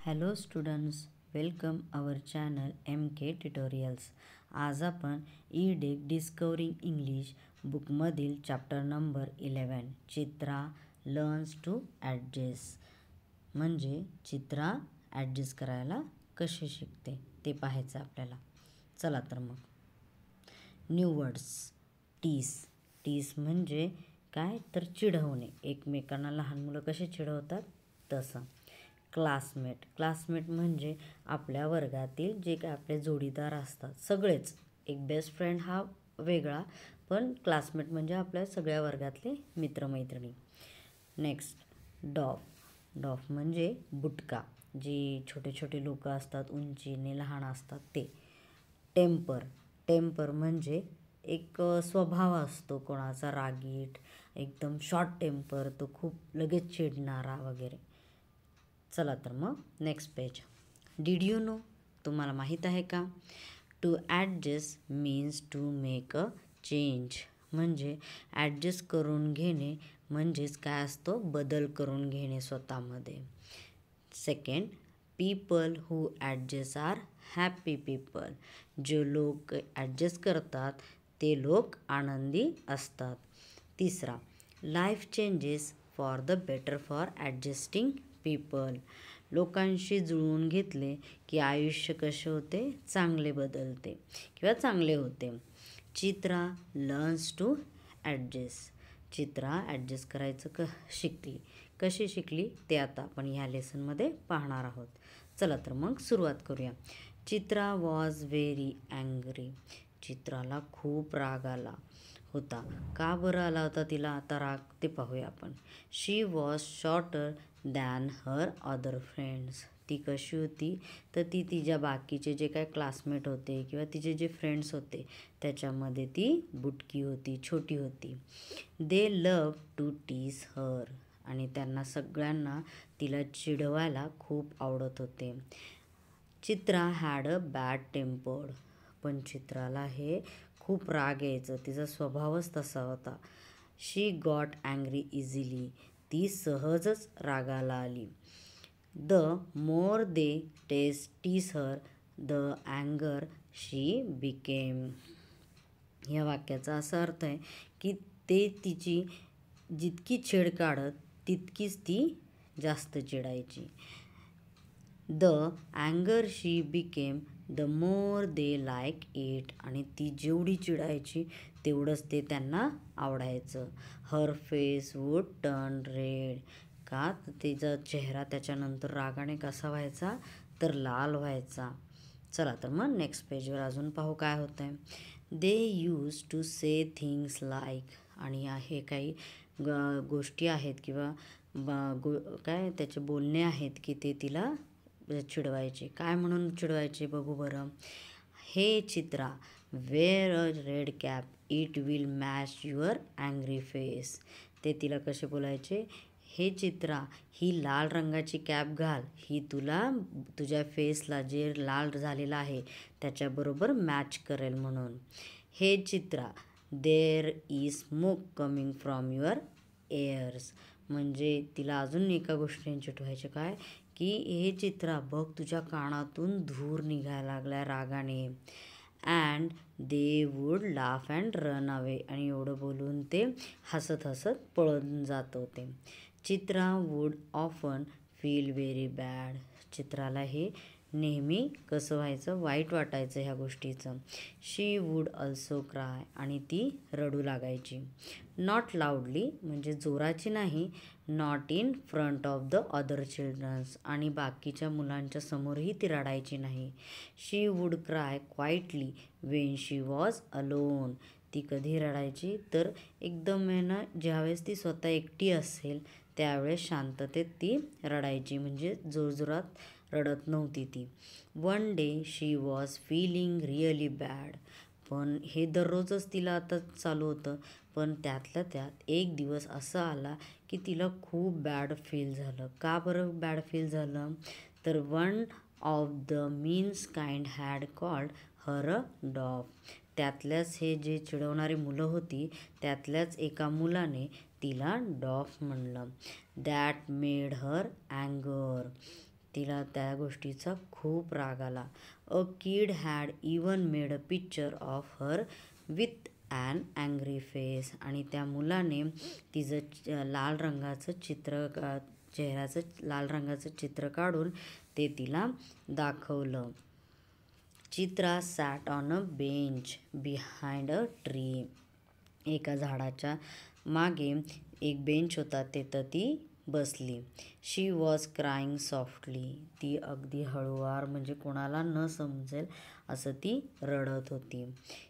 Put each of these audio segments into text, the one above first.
Hello students, welcome our channel MK tutorials. आज आपण ई-डेक डिस्कवरिंग इंग्लिश बुकमधील chapter number 11 Chitra learns to adjust म्हणजे चित्रा ॲडजस्ट करायला कसे शिकते ते पाहायचं आपल्याला. चला तर मग. New words. टीस म्हणजे काय तर चिढवणे, एकमेकांना लहान मुलं कसे चिढवतात तसं. क्लासमेट म्हणजे आपल्या वर्गातील जे काय आपले जोडीदार असतात सगळेच. एक बेस्ट फ्रेंड हा वेगळा, पण क्लासमेट म्हणजे आपल्या सगळ्या वर्गातले मित्रमैत्रिणी. नेक्स्ट डॉफ म्हणजे बुटका, जी छोटे छोटे लोक असतात, उंचीने लहान असतात ते. टेम्पर म्हणजे एक स्वभाव असतो कोणाचा रागीट, एकदम शॉर्ट टेम्पर, तो खूप लगेच चिडणारा वगैरे. चला तर मग next page. Did you know, तुम्हाला माहीत आहे का? To adjust means to make a change म्हणजे ॲडजस्ट करून घेणे म्हणजेच काय असतो, बदल करून घेणे स्वतःमध्ये. Second, people who adjust are happy people, जे लोक ॲडजस्ट करतात ते लोक आनंदी असतात. तिसरा, life changes for the better for adjusting people, लोकांशी जुळवून घेतले की आयुष्य कसे होते, चांगले बदलते किंवा चांगले होते. Chitra learns to adjust, Chitra adjust करायचं शिकली. कशी शिकली ते आता आपण ह्या लेसनमध्ये पाहणार आहोत. चला तर मग सुरुवात करूया. चित्रा वॉज व्हेरी अँग्री, चित्राला खूप राग आला होता. का बरं आला होता तिला आता राग ते पाहूया आपण. She was shorter than her other friends, ती कशी होती तर ती तिच्या बाकीचे जे काय क्लासमेट होते किंवा तिचे जे फ्रेंड्स होते त्याच्यामध्ये ती बुटकी होती, छोटी होती. दे लव टू टीज हर, आणि त्यांना सगळ्यांना तिला चिडवायला खूप आवडत होते. चित्रा हॅड अ बॅड टेम्पर्ड, पण चित्राला हे खूप राग यायचं, तिचा स्वभावच तसा होता. शी गॉट अँग्री इझिली, ती सहजच रागाला आली. The more they tease her the अँगर शी बिकेम, या वाक्याचा असा अर्थ आहे की ते तिची जितकी छेड काढत तितकीच ती जास्त चिडायची. द अँगर she became the more they like it, आणि ती जेवढी चिडायची तेवढंच ते त्यांना आवडायचं. Her face would turn red, का तर तिचा चेहरा त्याच्यानंतर रागाने कसा व्हायचा तर लाल व्हायचा. चला तर मग नेक्स्ट पेजवर अजून पाहू काय होतं आहे. They use to say things like, आणि हे काही गोष्टी आहेत किंवा काय त्याचे बोलणे आहेत की ते तिला चिडवायचे. काय म्हणून चिडवायचे बघू बरं. Hey Chitra, wear a red cap, it will match your angry face, ते तिला कसे बोलायचे. हे चित्रा, ही लाल रंगाची कॅप घाल, ही तुला तुझ्या फेसला जे लाल झालेलं आहे त्याच्याबरोबर मॅच करेल म्हणून. Hey Chitra, there is smoke coming from your ears, म्हणजे तिला अजून एका गोष्टीने चिडवायचे काय की हे चित्रा बघ, तुझ्या कानातून धूर निघायला लागलाय रागाने. And they would laugh and run away, आणि एवढं बोलून ते हसत हसत पळून जात होते. Chitra would often feel very bad, चित्राला हे नेहमी कसं व्हायचं, वाईट वाटायचं ह्या गोष्टीचं. शी वूड ऑल्सो क्राय, आणि ती रडू लागायची. नॉट लाऊडली म्हणजे जोराची नाही, not in front of the other childrens, आणि बाकीच्या मुलांच्या समोरही ती रडायची नाही. She would cry quietly when she was alone, ती कधी रडायची तर एकदम आहे ना, ज्यावेळेस ती स्वतः एकटी असेल त्यावेळेस शांततेत ती रडायची, म्हणजे जोरजोरात रडत नव्हती ती. One day she was feeling really bad, पण हे दररोजच तिला आता चालू होतं, पण त्यातल्या त्यात एक दिवस असा आला की तिला खूप बॅड फील झालं. का बरं बॅड फील झालं तर one of the means kind had called her a dwarf, त्यातल्याच हे जे चिडवणारी मुलं होती त्यातल्याच एका मुलाने तिला डॉफ म्हणलं. दॅट मेड हर अँगर, तिला त्या गोष्टीचा खूप राग आला. A kid had even made a picture of her with an angry face. आणि त्या मुलाने तिचं लाल रंगाचं चेहऱ्याचं लाल रंगाचं चित्र काढून ते तिला दाखवलं. Chitra sat on a bench behind a tree. एका झाडाच्या मागे एक बेंच होता, तिथं ती बसली. She was crying softly. ती अगदी हळूवार, म्हणजे कोणाला न समजेल असं ती रडत होती.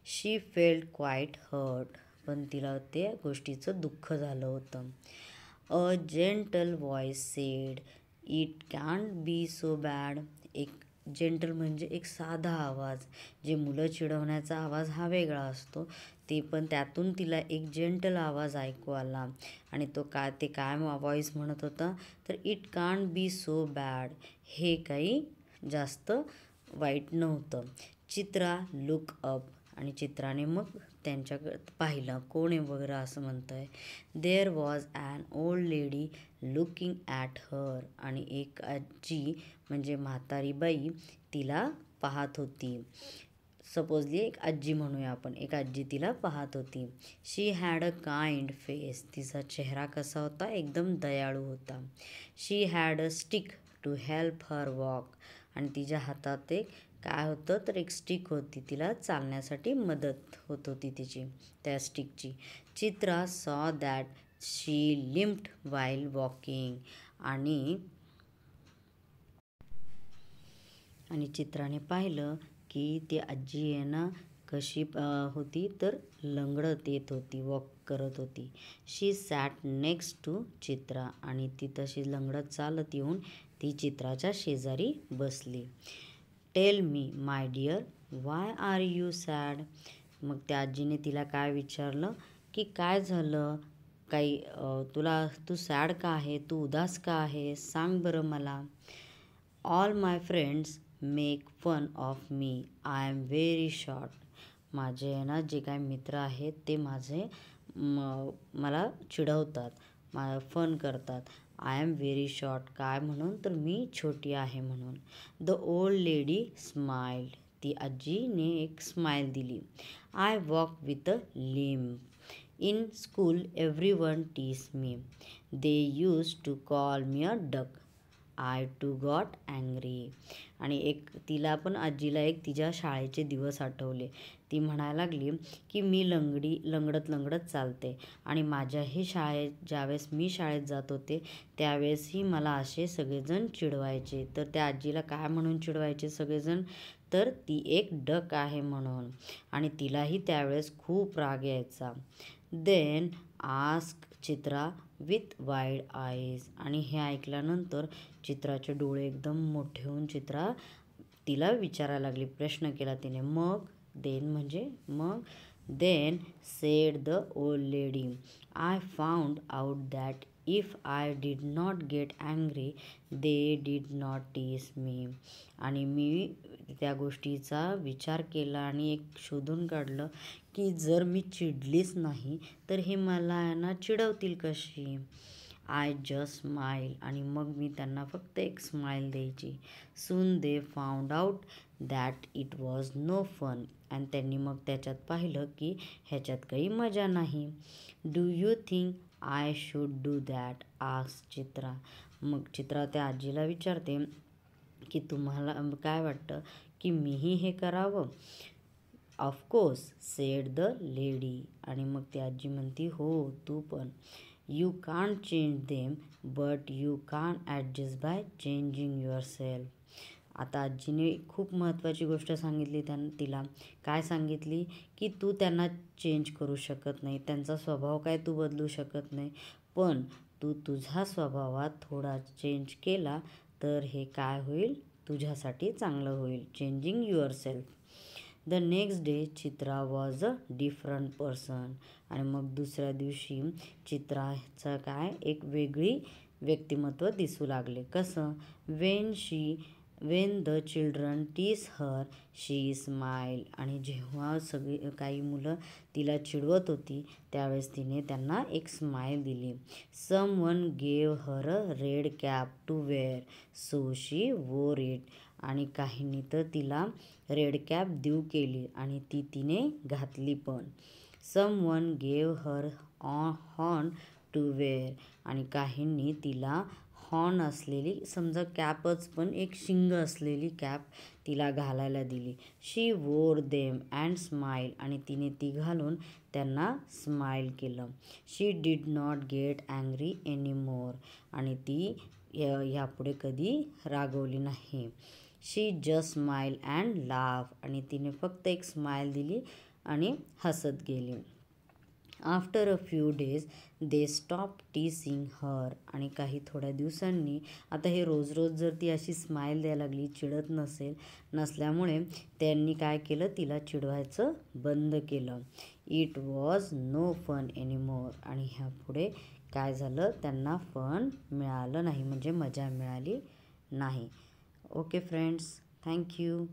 She felt quite hurt. पण तिला त्या गोष्टीचं दुःख झालं होतं. A gentle voice said, it can't be so bad. एक जेंटल म्हणजे एक साधा आवाज. जे मुलं चिडवण्याचा आवाज हा वेगळा असतो, ते पण त्यातून तिला एक जेंटल आवाज ऐकू आला. आणि तो ते काय व्हॉइस म्हणत होता, तर it can't be so bad. हे काही जास्त वाईट नव्हतं. चित्रा लुक अप. आणि चित्राने मग त्यांच्याकडे पाहिलं, कोण आहे वगैरे असं म्हणतंय. There was an old lady looking at her. आणि एक आजी म्हणजे म्हातारी बाई तिला पाहत होती. सपोजली एक आजी म्हणूया आपण, एक आजी तिला पाहत होती. She had a kind face. तिचा चेहरा कसा होता, एकदम दयाळू होता. She had a stick to help her walk. आणि तिच्या हातात एक काय होतं, तर एक स्टिक होती, तिला चालण्यासाठी मदत होत होती तिची, त्या स्टिकची. चित्रा सॉ दॅट शी लिम्प्ड व्हाईल वॉकिंग. आणि चित्राने पाहिलं की ती आजी आहे ना कशी होती, तर लंगडत येत होती, वॉक करत होती. शी सॅट नेक्स्ट टू चित्रा. आणि ती तशी लंगडत चालत येऊन ती चित्राच्या शेजारी बसली. Tell me my dear, why are you sad. मग त्या आजीने तिला काय विचारलं की काय झालं, काही तू सॅड का आहे, तू उदास का आहे, सांग बरं मला. All my friends make fun of me, I am very short. माझे ना जे काही मित्र आहेत ते मला चिडवतात, फन करतात. आय एम व्हेरी शॉर्ट काय म्हणून, तर मी छोटी आहे म्हणून. The old lady smiled. ती आजीने एक स्माइल दिली. I walk with a limp. In school everyone tease me. They use to call me a duck. I too got angry. आणि तिला पण आजीला तिच्या शाळेचे दिवस आठवले. ती म्हणायला लागली की मी लंगडत चालते. आणि माझ्याही ज्यावेळेस मी शाळेत जात होते त्यावेळेसही मला असे सगळेजण चिडवायचे. तर त्या आजीला काय म्हणून चिडवायचे सगळेजण, तर ती एक डक आहे म्हणून. आणि तिलाही त्यावेळेस खूप राग यायचा. Then ask Chitra with wide eyes. आणि हे ऐकल्यानंतर चित्राचे डोळे एकदम मोठे होऊन चित्रा तिला विचारायला लागली, प्रश्न केला तिने. देन म्हणजे मग. Then said the old lady, I found out that if I did not get angry they did not tease me. आणि मी त्या गोष्टीचा विचार केला आणि एक शोधून काढलं की जर मी चिडलीच नाही तर हे मला ना चिडवतील कशी. I just smile. आणि मग मी त्यांना फक्त एक स्माईल द्यायची. Soon they found out that it was no fun. आणि त्यांनी मग त्याच्यात पाहिलं की ह्याच्यात काही मजा नाही. Do you think I should do that, ask Chitra. मग चित्रा त्या आजीला विचारते की तुम्हाला काय वाटतं की मीही हे करावं. Of course sed the lady. आणि मग ती आजी म्हणती, हो तू पण. You can't change them but you कान ॲडजस्ट बाय चेंजिंग युअरसेल्फ. आता आजीने खूप महत्त्वाची गोष्ट सांगितली तिला. काय सांगितली की तू त्यांना चेंज करू शकत नाही, त्यांचा स्वभाव काय तू बदलू शकत नाही, पण तू तुझा स्वभावात थोडा चेंज केला तर हे काय होईल, तुझ्यासाठी चांगलं होईल. Changing yourself. The next day Chitra was a different person. आणि मग दुसऱ्या दिवशी चित्राचं काय एक वेगळी व्यक्तिमत्व दिसू लागले. कसं, वेन द चिल्ड्रन टीस हर शी स्माईल. आणि जेव्हा काही मुलं तिला चिडवत होती त्यावेळेस तिने त्यांना एक स्माईल दिली. Someone gave her a red cap to wear so she wore it. आणि काहींनी तर तिला रेड कॅप देऊ केली आणि ती तिने घातली पण. Someone gave her horn to wear. आणि काहींनी तिला हॉर्न असलेली, समजा कॅपच पण एक शिंग असलेली कॅप तिला घालायला दिली. शी वोर देम अँड स्माईल. आणि तिने ती घालून त्यांना स्माईल केलं. She did not get angry any more. आणि ती ह्यापुढे कधी रागवली नाही. She just smile and laugh. आणि तिने फक्त एक स्माईल दिली आणि हसत गेली. After a few days they stop teasing her. आणि काही थोड्या दिवसांनी, आता हे रोज रोज जर ती अशी स्माईल द्यायला लागली, चिडत नसल्यामुळे त्यांनी काय केलं, तिला चिडवायचं बंद केलं. It was no fun anymore. आणि ह्यापुढे काय झालं, त्यांना फन मिळालं नाही, म्हणजे मजा मिळाली नाही. Okay friends, thank you.